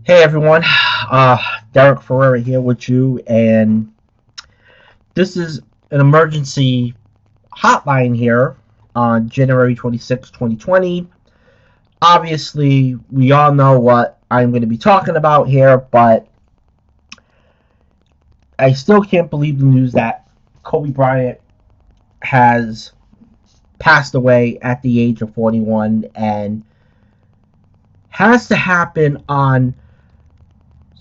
Hey everyone, Derek Ferreira here with you, and this is an emergency hotline here on January 26, 2020. Obviously, we all know what I'm going to be talking about here, but I still can't believe the news that Kobe Bryant has passed away at the age of 41 and has to happen on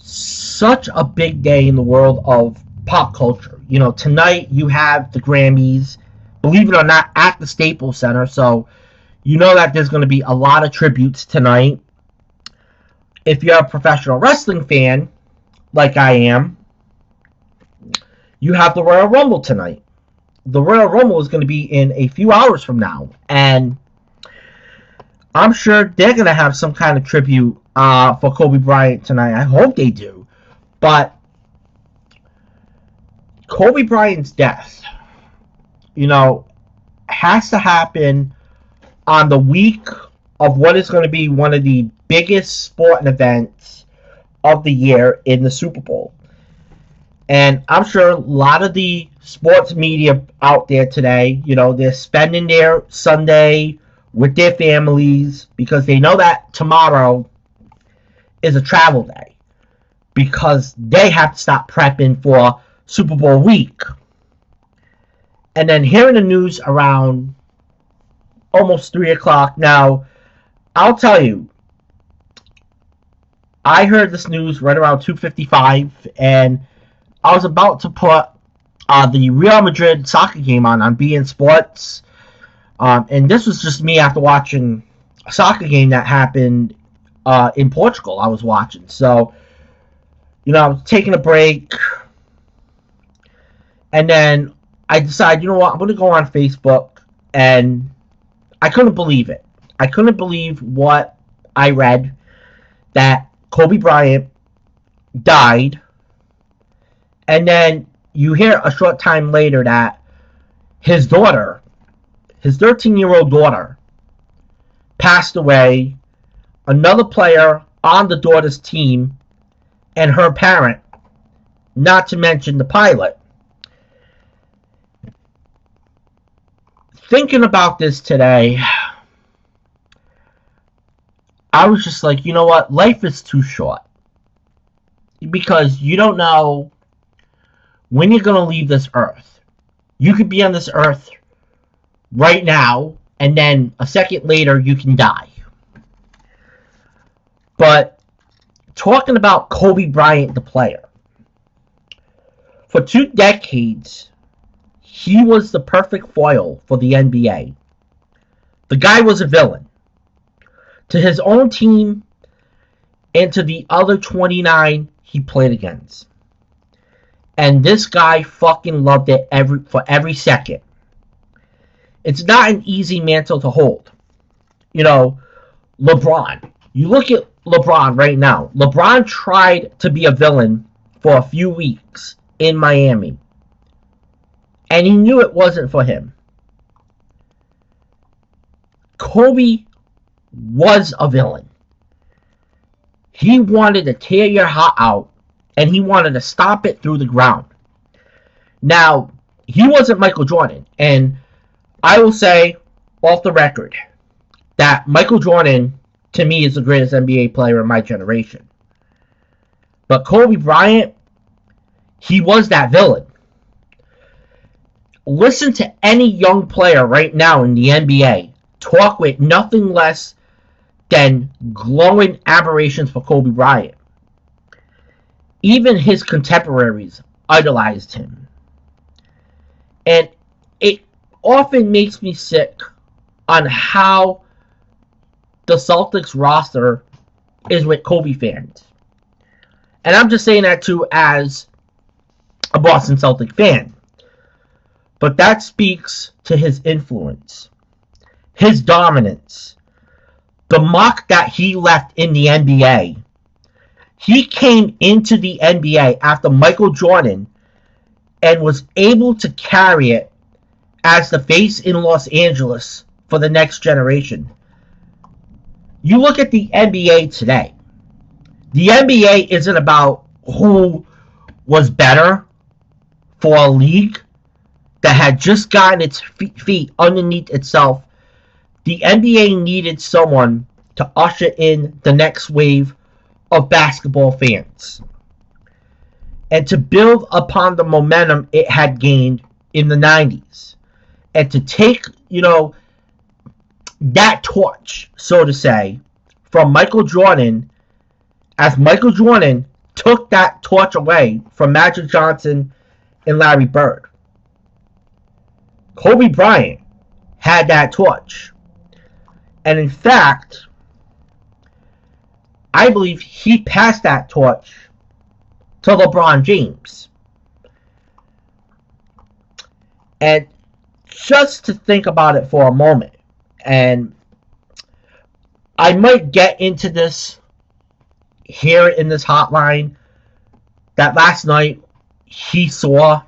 such a big day in the world of pop culture. You know, tonight you have the Grammys, believe it or not, at the Staples Center. So you know that there's going to be a lot of tributes tonight. If you're a professional wrestling fan, like I am, you have the Royal Rumble tonight. The Royal Rumble is going to be in a few hours from now. And I'm sure they're going to have some kind of tribute for Kobe Bryant tonight. I hope they do. But Kobe Bryant's death, you know, has to happen on the week of what is going to be one of the biggest sporting events of the year in the Super Bowl. And I'm sure a lot of the sports media out there today, you know, they're spending their Sunday with their families because they know that tomorrow is a travel day because they have to stop prepping for Super Bowl week. And then hearing the news around almost 3 o'clock. Now, I'll tell you, I heard this news right around 2:55, and I was about to put the Real Madrid soccer game on beIN Sports. And this was just me after watching a soccer game that happened in Portugal. I was watching. So, you know, I was taking a break. And then I decided, you know what, I'm going to go on Facebook. And I couldn't believe it. I couldn't believe what I read, that Kobe Bryant died. And then you hear a short time later that his daughter, his 13-year-old daughter, passed away. Another player on the daughter's team and her parent, not to mention the pilot. Thinking about this today, I was just like, you know what? Life is too short. Because you don't know when you're going to leave this earth. You could be on this earth right now, and then a second later you can die. But talking about Kobe Bryant, the player, for 2 decades, he was the perfect foil for the NBA. The guy was a villain to his own team and to the other 29 he played against. And this guy fucking loved it for every second. It's not an easy mantle to hold. You know, LeBron. You look at LeBron right now. LeBron tried to be a villain for a few weeks in Miami. And he knew it wasn't for him. Kobe was a villain. He wanted to tear your heart out, and he wanted to stomp it through the ground. Now, he wasn't Michael Jordan, and I will say, off the record, that Michael Jordan, to me, is the greatest NBA player in my generation. But Kobe Bryant, he was that villain. Listen to any young player right now in the NBA talk with nothing less than glowing aberrations for Kobe Bryant. Even his contemporaries idolized him. And it often makes me sick on how the Celtics roster is with Kobe fans. And I'm just saying that too as a Boston Celtic fan. But that speaks to his influence, his dominance, the mark that he left in the NBA. He came into the NBA after Michael Jordan and was able to carry it as the face in Los Angeles for the next generation. You look at the NBA today. The NBA isn't about who was better for a league that had just gotten its feet underneath itself. The NBA needed someone to usher in the next wave of basketball fans and to build upon the momentum it had gained in the 90s and to take, that torch, so to say, from Michael Jordan, as Michael Jordan took that torch away from Magic Johnson and Larry Bird. Kobe Bryant had that torch. And in fact, I believe he passed that torch to LeBron James. And just to think about it for a moment, and I might get into this here in this hotline, that last night he saw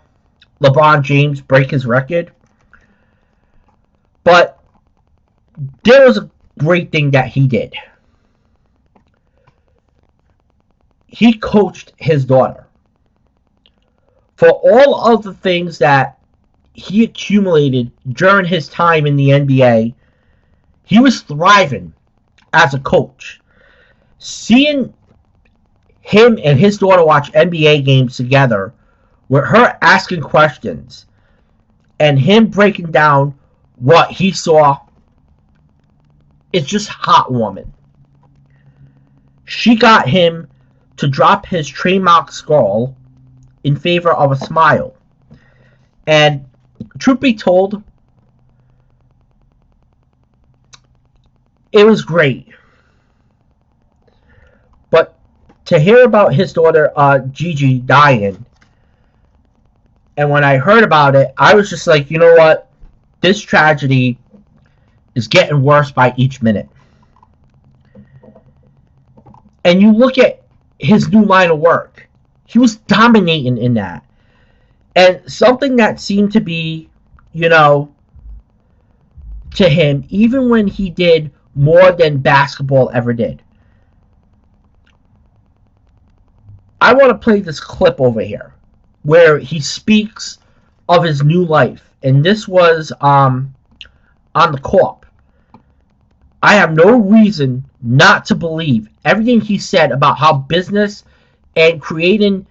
LeBron James break his record. But there was a great thing that he did. He coached his daughter. For all of the things that he accumulated during his time in the NBA, he was thriving as a coach. Seeing him and his daughter watch NBA games together, with her asking questions and him breaking down what he saw, it's just heartwarming. She got him to drop his trademark scowl in favor of a smile. And truth be told, it was great. But to hear about his daughter Gigi dying, and when I heard about it, I was just like, you know what? This tragedy is getting worse by each minute. And you look at his new line of work. He was dominating in that. And something that seemed to be, to him, even when he did more than basketball ever did. I want to play this clip over here where he speaks of his new life. And this was on the Corp. I have no reason not to believe everything he said about how business and creating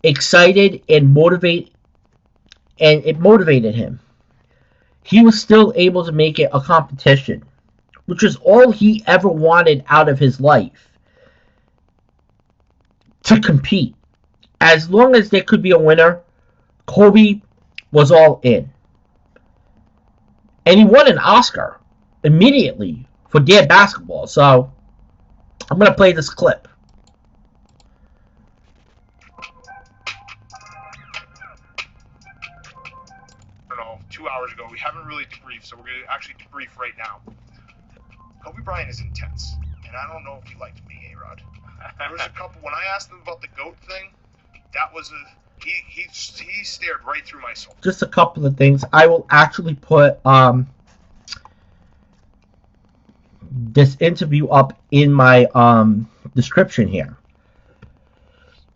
excited and it motivated him. He was still able to make it a competition, which is all he ever wanted out of his life. To compete. As long as there could be a winner, Kobe was all in. And he won an Oscar immediately for Dead Basketball. So, I'm going to play this clip. I don't know, 2 hours ago. We haven't really debriefed, so we're going to actually debrief right now. Kobe Bryant is intense, and I don't know if he liked me, A-Rod. There was a couple, when I asked him about the GOAT thing, that was he stared right through my soul. Just a couple of things. I will actually put this interview up in my description here,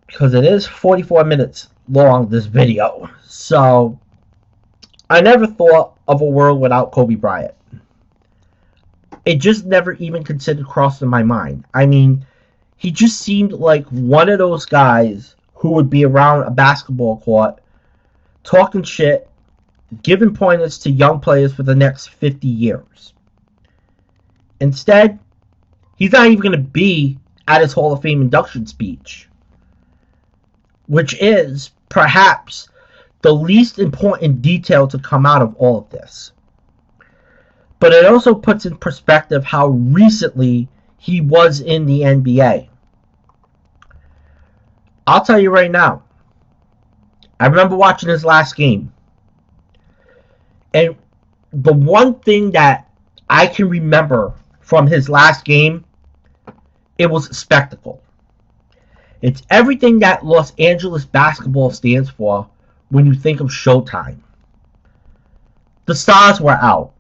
because it is 44 minutes long, this video. So I never thought of a world without Kobe Bryant. It just never even considered crossing my mind. I mean, he just seemed like one of those guys who would be around a basketball court talking shit, giving pointers to young players for the next 50 years. Instead, he's not even going to be at his Hall of Fame induction speech, which is perhaps the least important detail to come out of all of this. But it also puts in perspective how recently he was in the NBA. I'll tell you right now, I remember watching his last game. And the one thing that I can remember from his last game, it was a spectacle. It's everything that Los Angeles basketball stands for when you think of Showtime. The stars were out.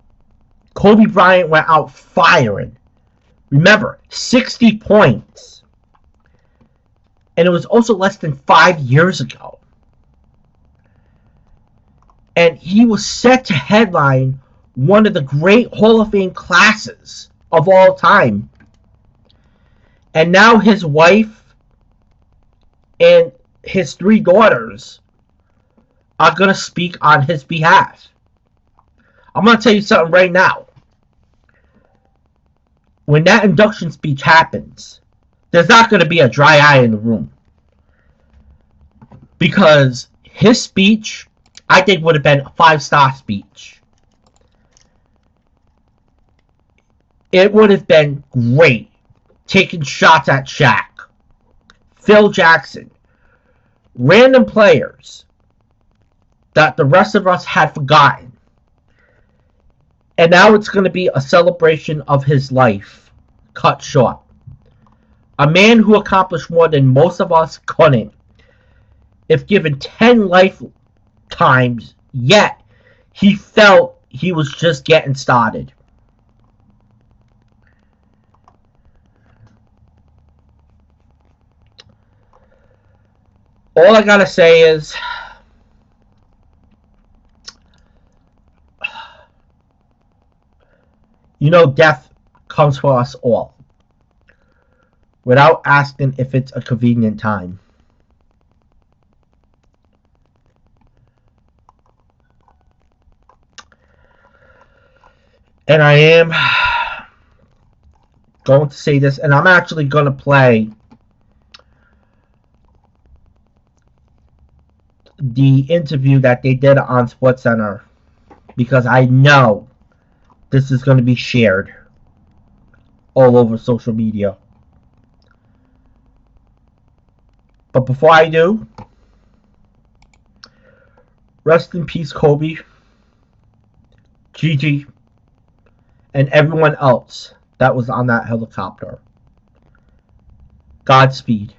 Kobe Bryant went out firing. Remember, 60 points. And it was also less than 5 years ago. And he was set to headline one of the great Hall of Fame classes of all time. And now his wife and his 3 daughters are going to speak on his behalf. I'm going to tell you something right now. When that induction speech happens, there's not going to be a dry eye in the room. Because his speech, I think, would have been a 5-star speech. It would have been great. Taking shots at Shaq, Phil Jackson, random players that the rest of us had forgotten. And now it's going to be a celebration of his life cut short. A man who accomplished more than most of us couldn't, if given 10 lifetimes, yet he felt he was just getting started. All I gotta say is, death comes for us all, without asking if it's a convenient time. And I am going to say this, and I'm actually going to play the interview that they did on SportsCenter, because I know this is going to be shared all over social media. But before I do, rest in peace, Kobe, Gigi, and everyone else that was on that helicopter. Godspeed.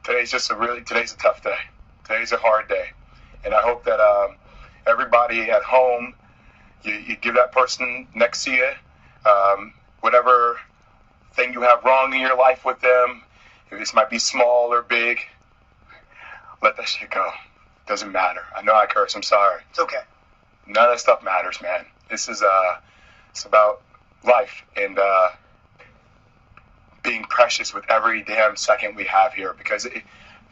Today's a tough day. Today's a hard day. And I hope that everybody at home, you give that person next to you, whatever thing you have wrong in your life with them, if this might be small or big, let that shit go. Doesn't matter. I know I curse, I'm sorry. It's okay. None of that stuff matters, man. This is, it's about life and being precious with every damn second we have here, because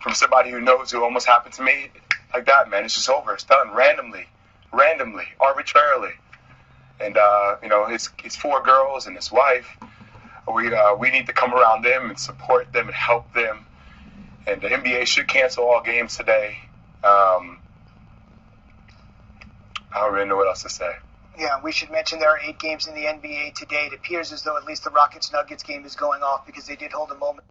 from somebody who knows who almost happened to me like that, man, it's just over. It's done randomly, arbitrarily. And, it's 4 girls and his wife. We need to come around them and support them and help them. And the NBA should cancel all games today. I don't really know what else to say. Yeah, we should mention there are 8 games in the NBA today. It appears as though at least the Rockets-Nuggets game is going off because they did hold a moment.